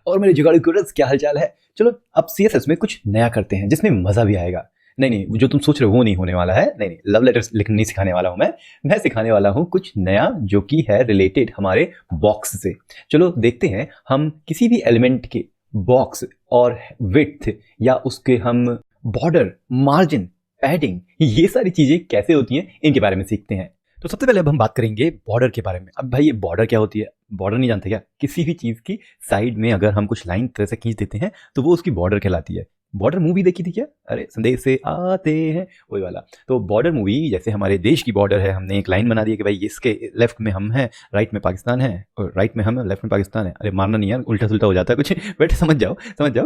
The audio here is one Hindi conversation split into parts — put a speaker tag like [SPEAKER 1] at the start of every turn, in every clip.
[SPEAKER 1] और मेरे जुगाड़ू क्यूरर्स, क्या हालचाल है। चलो अब सीएसएस में कुछ नया करते हैं जिसमें मजा भी आएगा। नहीं, जो तुम सोच रहे हो वो नहीं होने वाला है। नहीं, लव लेटर्स लिखना नहीं सिखाने वाला हूं मैं सिखाने वाला हूं कुछ नया जो कि है रिलेटेड हमारे बॉक्स से। चलो देखते हैं हम किसी भी एलिमेंट के बॉक्स और विड्थ या उसके हम बॉर्डर, मार्जिन, पैडिंग, ये सारी चीजें कैसे होती हैं इनके बारे में सीखते हैं। तो सबसे पहले अब हम बात करेंगे बॉर्डर के बारे में। अब भाई ये बॉर्डर क्या होती है? बॉर्डर नहीं जानते क्या? किसी भी चीज की साइड में अगर हम कुछ लाइन तरह से खींच देते हैं तो वो उसकी बॉर्डर कहलाती है। बॉर्डर मूवी देखी थी क्या? अरे संदेश से आते हैं, वही वाला। तो बॉर्डर मूवी जैसे हमारे देश की बॉर्डर है, हमने एक लाइन बना दी है कि भाई इसके लेफ्ट में हम हैं, राइट में पाकिस्तान है, और राइट में हम हैं, लेफ्ट में पाकिस्तान है। अरे मारना नहीं यार, उल्टा सुल्टा हो जाता है कुछ बट समझ जाओ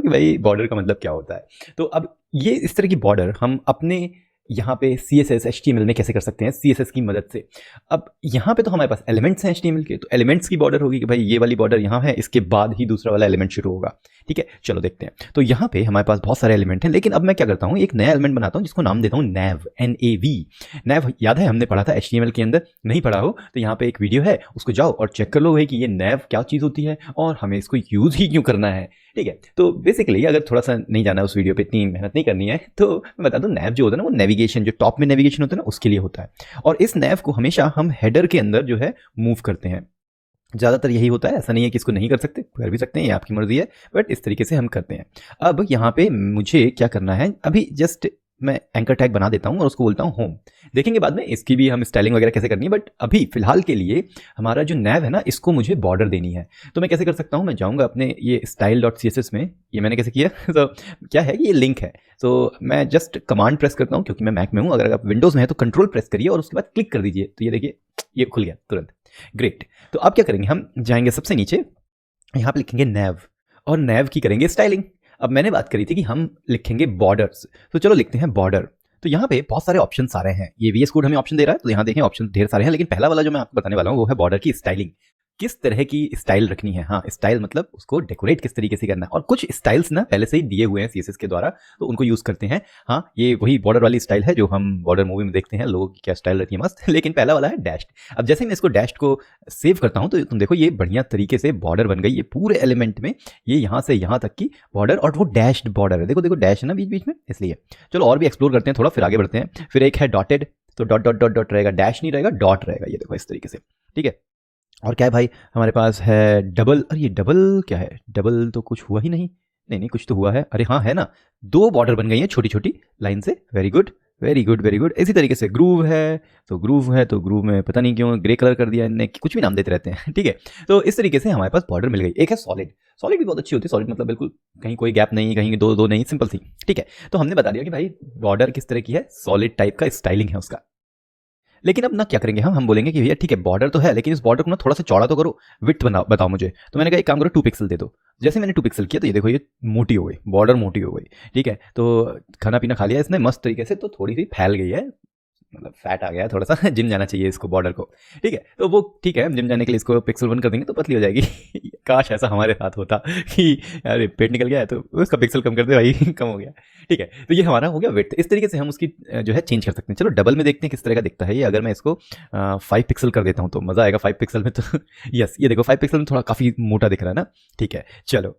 [SPEAKER 1] कि भाई बॉर्डर का मतलब क्या होता है। तो अब ये इस तरह की बॉर्डर हम अपने यहाँ पे CSS HTML में कैसे कर सकते हैं CSS की मदद से। अब यहाँ पे तो हमारे पास एलिमेंट्स हैं HTML के, तो एलिमेंट्स की बॉर्डर होगी कि भाई ये वाली बॉर्डर यहाँ है, इसके बाद ही दूसरा वाला एलिमेंट शुरू होगा। ठीक है, चलो देखते हैं। तो यहाँ पे हमारे पास बहुत सारे एलिमेंट हैं, लेकिन अब मैं क्या करता हूँ, एक नया एलिमेंट बनाता हूँ जिसको नाम देता हूँ nav, NAV। nav याद है हमने पढ़ा था HTML के अंदर? नहीं पढ़ा हो तो यहाँ पे एक वीडियो है, उसको जाओ और चेक कर लो भाई कि ये nav क्या चीज़ होती है और हमें इसको यूज ही क्यों करना है। ठीक है, तो बेसिकली अगर थोड़ा सा नहीं जाना उस वीडियो पे, इतनी मेहनत नहीं करनी है, तो मैं बता दूं नैव जो होता है ना, वो नेविगेशन, जो टॉप में नेविगेशन होता है ना, उसके लिए होता है। और इस नैव को हमेशा हम हेडर के अंदर जो है मूव करते हैं। ज़्यादातर यही होता है, ऐसा नहीं है कि इसको नहीं कर सकते, कर भी सकते हैं, ये आपकी मर्जी है, बट इस तरीके से हम करते हैं। अब यहाँ पे मुझे क्या करना है, अभी जस्ट मैं एंकर टैग बना देता हूँ और उसको बोलता हूँ होम। देखेंगे बाद में इसकी भी हम स्टाइलिंग वगैरह कैसे करनी है, बट अभी फिलहाल के लिए हमारा जो नैव है ना, इसको मुझे बॉर्डर देनी है। तो मैं कैसे कर सकता हूँ, मैं जाऊँगा अपने ये style.css में, ये मैंने कैसे किया तो क्या है कि ये लिंक है, तो मैं जस्ट कमांड प्रेस करता हूँ क्योंकि मैं मैक में हूँ। अगर आप विंडोज़ में है तो कंट्रोल प्रेस करिए और उसके बाद क्लिक कर दीजिए, तो ये देखिए ये खुल गया तुरंत। ग्रेट। तो अब क्या करेंगे, हम जाएंगे सबसे नीचे, यहाँ पे लिखेंगे नैव और नैव की करेंगे स्टाइलिंग। अब मैंने बात करी थी कि हम लिखेंगे बॉर्डर्स, तो चलो लिखते हैं बॉर्डर। तो यहाँ पे बहुत सारे ऑप्शन आ रहे हैं, ये VS कोड हमें ऑप्शन दे रहा है, तो यहाँ देखें ऑप्शन ढेर सारे हैं, लेकिन पहला वाला जो मैं आपको बताने वाला हूँ वो है बॉर्डर की स्टाइलिंग। किस तरह की स्टाइल रखनी है। हाँ, स्टाइल मतलब उसको डेकोरेट किस तरीके से करना है, और कुछ स्टाइल्स ना पहले से ही दिए हुए हैं CSS के द्वारा, तो उनको यूज करते हैं। हाँ, ये वही बॉर्डर वाली स्टाइल है जो हम बॉर्डर मूवी में देखते हैं, लोगों की क्या स्टाइल रहती है मस्त लेकिन पहला वाला है डैश्ड। अब जैसे मैं इसको डैश्ड को सेव करता हूँ तो तुम देखो ये बढ़िया तरीके से बॉर्डर बन गई, ये पूरे एलिमेंट में, ये यहाँ से यहाँ तक की बॉर्डर, और वो डैश्ड बॉर्डर है। देखो डैश है ना बीच बीच में, इसलिए। चलो और भी एक्सप्लोर करते हैं थोड़ा, फिर आगे बढ़ते हैं। फिर एक है डॉटेड, तो डॉट डॉट डॉट डॉट रहेगा, डैश नहीं रहेगा, डॉट रहेगा, ये देखो इस तरीके से। ठीक है, और क्या है भाई, हमारे पास है डबल। अरे ये डबल क्या है, डबल तो कुछ हुआ ही नहीं। नहीं कुछ तो हुआ है, अरे हाँ है ना, दो बॉर्डर बन गई हैं छोटी छोटी लाइन से। Very good very good very good. इसी तरीके से ग्रूव है, तो ग्रूव में पता नहीं क्यों ग्रे कलर कर दिया इनने, कुछ भी नाम देते रहते हैं। ठीक है, तो इस तरीके से हमारे पास बॉर्डर मिल गई। एक है सॉलिड, सॉलिड भी बहुत अच्छी होती है। सॉलिड मतलब बिल्कुल कहीं कोई गैप नहीं, कहीं दो दो नहीं, सिंपल सी। ठीक है, तो हमने बता दिया कि भाई बॉर्डर किस तरह की है, सॉलिड टाइप का स्टाइलिंग है उसका। लेकिन अब ना क्या करेंगे, हम बोलेंगे कि भैया ठीक है बॉर्डर तो है, लेकिन इस बॉर्डर को ना थोड़ा सा चौड़ा तो करो, विड्थ बताओ मुझे। तो मैंने कहा एक काम करो 2 पिक्सल दे दो। जैसे मैंने 2 पिक्सल किया तो ये देखो ये मोटी हो गई, बॉर्डर मोटी हो गई। ठीक है, तो खाना पीना खा लिया इसने मस्त तरीके से, तो थोड़ी सी फैल गई है, मतलब फैट आ गया है थोड़ा सा जिम जाना चाहिए इसको बॉर्डर को। ठीक है, तो वो ठीक है, जिम जाने के लिए इसको पिक्सल 1 कर देंगे तो पतली हो जाएगी। काश ऐसा हमारे साथ होता कि अरे पेट निकल गया है तो उसका पिक्सल कम कर दे भाई कम हो गया। ठीक है, तो ये हमारा हो गया विड्थ। इस तरीके से हम उसकी जो है चेंज कर सकते हैं। चलो डबल में देखते हैं किस तरह का दिखता है ये। अगर मैं इसको 5 पिक्सल कर देता हूँ तो मज़ा आएगा 5 पिक्सल में। तो यस, ये देखो 5 पिक्सल में थोड़ा काफ़ी मोटा दिख रहा है ना। ठीक है, चलो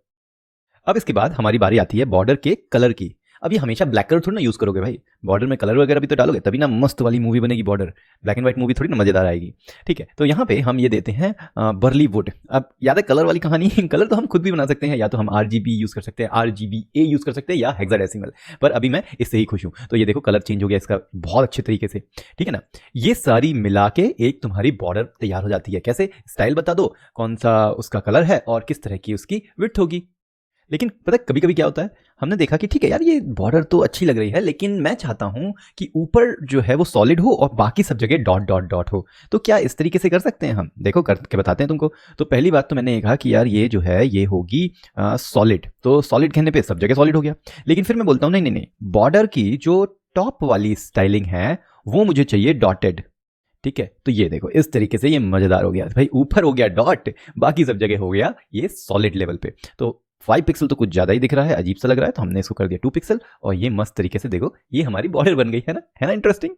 [SPEAKER 1] अब इसके बाद हमारी बारी आती है बॉर्डर के कलर की। अब ये हमेशा ब्लैक कलर थोड़ी ना यूज़ करोगे भाई, बॉर्डर में कलर वगैरह भी तो डालोगे, तभी ना मस्त वाली मूवी बनेगी border. Black and white movie थोड़ी ना मज़ेदार आएगी। ठीक है, तो यहाँ पे हम ये देते हैं बर्ली वुड। अब याद है कलर वाली कहानी, कलर तो हम खुद भी बना सकते हैं, या तो हम RGB यूज़ कर सकते हैं, RGBA यूज़ कर सकते हैं, या हेक्साडेसिमल, पर अभी मैं इससे ही खुश हूँ। तो ये देखो कलर चेंज हो गया इसका बहुत अच्छे तरीके से। ठीक है ना, ये सारी मिला के एक तुम्हारी बॉर्डर तैयार हो जाती है। कैसे, स्टाइल बता दो, कौन सा उसका कलर है और किस तरह की उसकी विड्थ होगी। लेकिन पता है कभी कभी क्या होता है, हमने देखा कि ठीक है यार ये बॉर्डर तो अच्छी लग रही है, लेकिन मैं चाहता हूं कि ऊपर जो है वो सॉलिड हो और बाकी सब जगह डॉट डॉट डॉट हो। तो क्या इस तरीके से कर सकते हैं हम? देखो करके बताते हैं तुमको। तो पहली बात तो मैंने कहा कि यार ये जो है ये होगी सॉलिड, तो सॉलिड कहने पे सब जगह सॉलिड हो गया। लेकिन फिर मैं बोलता हूँ नहीं, बॉर्डर की जो टॉप वाली स्टाइलिंग है वो मुझे चाहिए डॉटेड। ठीक है, तो ये देखो इस तरीके से ये मजेदार हो गया भाई, ऊपर हो गया डॉट, बाकी सब जगह हो गया ये सॉलिड लेवल पे। तो 5 पिक्सल तो कुछ ज़्यादा ही दिख रहा है, अजीब सा लग रहा है, तो हमने इसको कर दिया 2 पिक्सल, और ये मस्त तरीके से देखो ये हमारी बॉर्डर बन गई है ना इंटरेस्टिंग।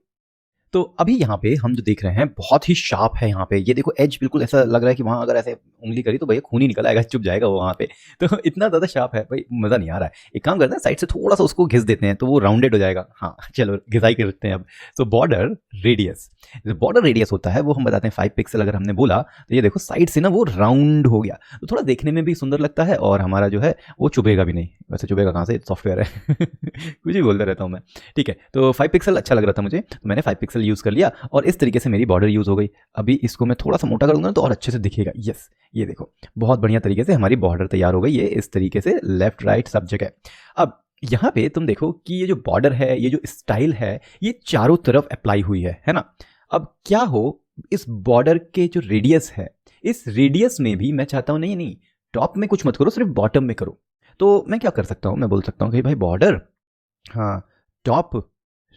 [SPEAKER 1] तो अभी यहाँ पे हम जो देख रहे हैं बहुत ही शार्प है। यहाँ पे ये देखो एज बिल्कुल ऐसा लग रहा है कि वहाँ अगर ऐसे उंगली करी तो भैया खून ही निकल आएगा, चुप जाएगा वो वहाँ पे। तो इतना ज़्यादा शार्प है भाई, मज़ा नहीं आ रहा है। एक काम करते हैं साइड से थोड़ा सा उसको घिस देते हैं तो वो राउंडेड हो जाएगा। हाँ चलो घिसाई करते हैं अब। सो बॉर्डर रेडियस, बॉर्डर रेडियस होता है वो हम बताते हैं 5 पिक्सल। अगर हमने बोला तो ये देखो साइड से ना वो राउंड हो गया तो थोड़ा देखने में भी सुंदर लगता है और हमारा जो है वो चुभेगा भी नहीं। वैसे चुभेगा कहाँ से, सॉफ्टवेयर है कुछ ही बोलता रहता हूँ मैं। ठीक है, तो 5 पिक्सल अच्छा लग रहा था मुझे तो मैंने 5 पिक्सल यूज़ कर लिया और इस तरीके से मेरी बॉर्डर यूज़ हो गई। अभी इसको मैं थोड़ा सा मोटा करूँगा तो और अच्छे से दिखेगा। यस, ये देखो बहुत बढ़िया तरीके से हमारी बॉर्डर तैयार हो गई। ये इस तरीके से लेफ्ट राइट सब जगह। अब यहाँ पे तुम देखो कि ये जो बॉर्डर है, ये जो स्टाइल है, ये चारों तरफ अप्लाई हुई है ना। अब क्या हो इस बॉर्डर के जो रेडियस है, इस रेडियस में भी मैं चाहता हूँ नहीं नहीं टॉप में कुछ मत करो, सिर्फ बॉटम में करो। तो मैं क्या कर सकता हूँ, मैं बोल सकता हूँ कि भाई बॉर्डर, हाँ टॉप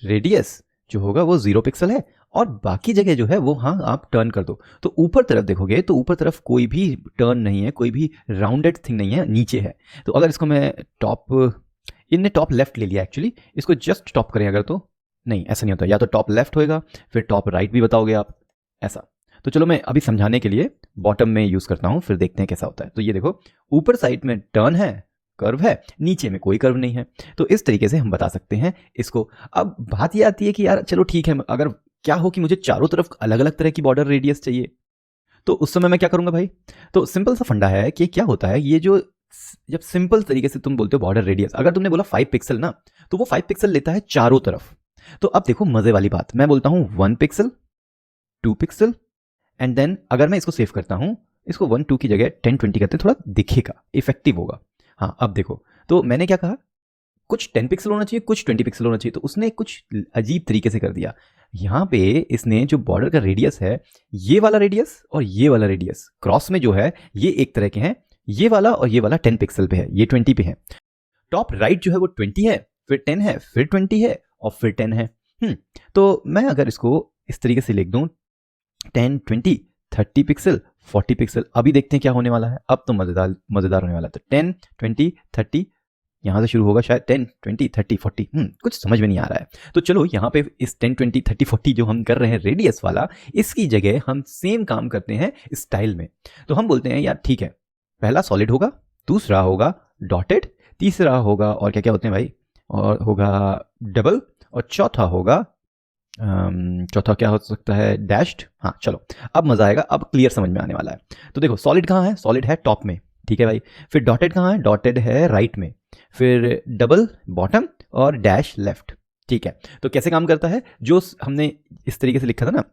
[SPEAKER 1] रेडियस जो होगा वो 0 पिक्सल है और बाकी जगह जो है वो हाँ आप टर्न कर दो। तो ऊपर तरफ देखोगे तो ऊपर तरफ कोई भी टर्न नहीं है, कोई भी राउंडेड थिंग नहीं है, नीचे है। तो अगर इसको मैं टॉप, इनने टॉप लेफ्ट ले लिया एक्चुअली, इसको जस्ट टॉप करें अगर तो नहीं ऐसा नहीं होता, या तो टॉप लेफ्ट होएगा फिर टॉप राइट भी बताओगे आप ऐसा। तो चलो मैं अभी समझाने के लिए बॉटम में यूज़ करता हूँ फिर देखते हैं कैसा होता है। तो ये देखो ऊपर साइड में टर्न है, कर्व है, नीचे में कोई कर्व नहीं है। तो इस तरीके से हम बता सकते हैं इसको। अब बात ये आती है कि यार चलो ठीक है, अगर क्या हो कि मुझे चारों तरफ अलग अलग तरह की बॉर्डर रेडियस चाहिए तो उस समय मैं क्या करूंगा भाई। तो सिंपल सा फंडा है कि क्या होता है, ये जो जब सिंपल तरीके से तुम बोलते हो बॉर्डर रेडियस, अगर तुमने बोला 5 पिक्सल ना तो वो 5 पिक्सल लेता है चारों तरफ। तो अब देखो मजे वाली बात, मैं बोलता हूं 1 पिक्सल, 2 पिक्सल एंड देन अगर मैं इसको सेव करता हूं, इसको 1 2 की जगह 10 20 करते थोड़ा दिखेगा, इफेक्टिव होगा। हाँ अब देखो तो मैंने क्या कहा, कुछ 10 पिक्सल होना चाहिए, कुछ 20 पिक्सल होना चाहिए, तो उसने कुछ अजीब तरीके से कर दिया। यहाँ पे इसने जो बॉर्डर का रेडियस है, ये वाला रेडियस और ये वाला रेडियस क्रॉस में जो है ये एक तरह के हैं, ये वाला और ये वाला 10 पिक्सल पे है, ये 20 पे है। टॉप राइट जो है वो 20 है, फिर 10 है, फिर 20 है और फिर 10 है। तो मैं अगर इसको इस तरीके से लिख दूं 10 20 30 पिक्सल 40 पिक्सल, अभी देखते हैं क्या होने वाला है। अब तो मजेदार होने वाला है। तो 10 20 30 यहाँ से शुरू होगा शायद 10 20 30 40, कुछ समझ में नहीं आ रहा है। तो चलो यहाँ पे इस 10 20 30 40 जो हम कर रहे हैं रेडियस वाला, इसकी जगह हम सेम काम करते हैं स्टाइल में। तो हम बोलते हैं यार ठीक है, पहला सॉलिड होगा, दूसरा होगा डॉटेड, तीसरा होगा और क्या क्या होते हैं भाई, और होगा डबल, और चौथा होगा चौथा क्या हो सकता है, डैश्ड। हाँ चलो अब मजा आएगा, अब क्लियर समझ में आने वाला है। तो देखो सॉलिड कहाँ है, सॉलिड है टॉप में, ठीक है भाई। फिर डॉटेड कहाँ है, डॉटेड है राइट में, फिर डबल बॉटम और डैश लेफ्ट, ठीक है। तो कैसे काम करता है, जो हमने इस तरीके से लिखा था ना,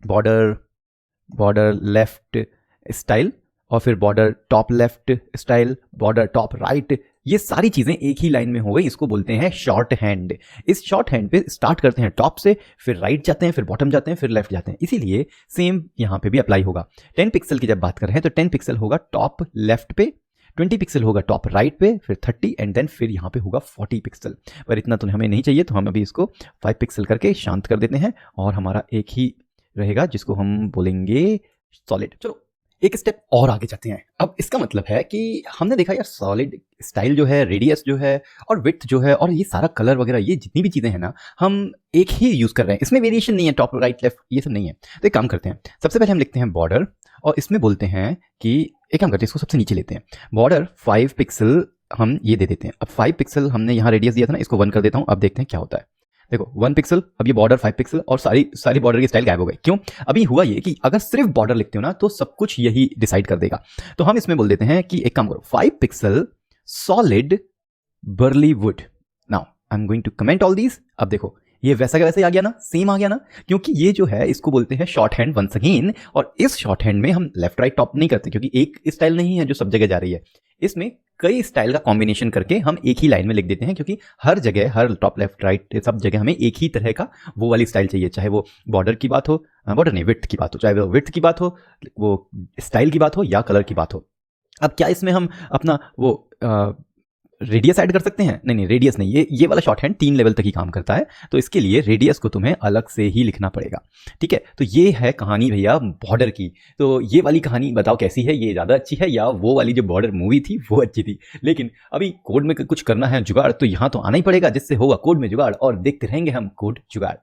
[SPEAKER 1] बॉर्डर लेफ्ट स्टाइल और फिर border top left style, border top right, ये सारी चीजें एक ही लाइन में हो गई, इसको बोलते हैं शॉर्ट हैंड। इस शॉर्ट हैंड पे स्टार्ट करते हैं टॉप से, फिर राइट जाते हैं, फिर बॉटम जाते हैं, फिर लेफ्ट जाते हैं। इसीलिए सेम यहाँ पे भी अप्लाई होगा। 10 पिक्सल की जब बात कर रहे हैं तो 10 पिक्सल होगा टॉप लेफ्ट पे, 20 पिक्सल होगा टॉप राइट पे, फिर 30 एंड देन फिर यहाँ पे होगा 40 पिक्सल। पर इतना तो हमें नहीं चाहिए, तो हम अभी इसको 5 पिक्सल करके शांत कर देते हैं और हमारा एक ही रहेगा जिसको हम बोलेंगे सॉलिड। चलो एक स्टेप और आगे जाते हैं। अब इसका मतलब है कि हमने देखा यार सॉलिड स्टाइल जो है, रेडियस जो है और विड्थ जो है और ये सारा कलर वगैरह, ये जितनी भी चीज़ें हैं ना, हम एक ही यूज़ कर रहे हैं, इसमें वेरिएशन नहीं है, टॉप राइट लेफ्ट ये सब नहीं है। तो एक काम करते हैं, सबसे पहले हम लिखते हैं बॉर्डर और इसमें बोलते हैं कि एक काम करते हैं, इसको सबसे नीचे लेते हैं, बॉर्डर 5 पिक्सल हम ये दे देते हैं। अब 5 पिक्सल हमने यहाँ रेडियस दिया था ना, इसको 1 कर देता हूँ। अब देखते हैं क्या होता है। देखो 1 पिक्सल, अब ये बॉर्डर 5 पिक्सल और सारी बॉर्डर की स्टाइल गायब हो गई। क्यों? अभी हुआ ये कि अगर सिर्फ बॉर्डर लिखते हो ना तो सब कुछ यही डिसाइड कर देगा। तो हम इसमें बोल देते हैं कि एक काम करो, 5 pixel solid burlywood. Now I am going to comment all these. अब देखो ये वैसा का वैसा ही आ गया ना, सेम आ गया ना, क्योंकि ये जो है इसको बोलते हैं शॉर्ट हैंड वंस अगेन। और इस शॉर्ट हैंड में हम लेफ्ट राइट टॉप नहीं करते, क्योंकि एक स्टाइल नहीं है जो सब जगह जा रही है, इसमें कई स्टाइल का कॉम्बिनेशन करके हम एक ही लाइन में लिख देते हैं, क्योंकि हर जगह, हर टॉप लेफ्ट राइट सब जगह हमें एक ही तरह का वो वाली स्टाइल चाहिए, चाहे वो बॉर्डर की बात हो, बॉर्डर नहीं विड्थ की बात हो, चाहे वो विड्थ की बात हो, वो स्टाइल की बात हो या कलर की बात हो। अब क्या इसमें हम अपना वो रेडियस ऐड कर सकते हैं? नहीं, रेडियस नहीं, ये वाला शॉर्ट हैंड 3 लेवल तक ही काम करता है, तो इसके लिए रेडियस को तुम्हें अलग से ही लिखना पड़ेगा, ठीक है। तो ये है कहानी भैया बॉर्डर की। तो ये वाली कहानी बताओ कैसी है, ये ज़्यादा अच्छी है या वो वाली जो बॉर्डर मूवी थी वो अच्छी थी? लेकिन अभी कोड में कुछ करना है जुगाड़, तो यहाँ तो आना ही पड़ेगा, जिससे होगा कोड में जुगाड़, और देखते रहेंगे हम कोड जुगाड़।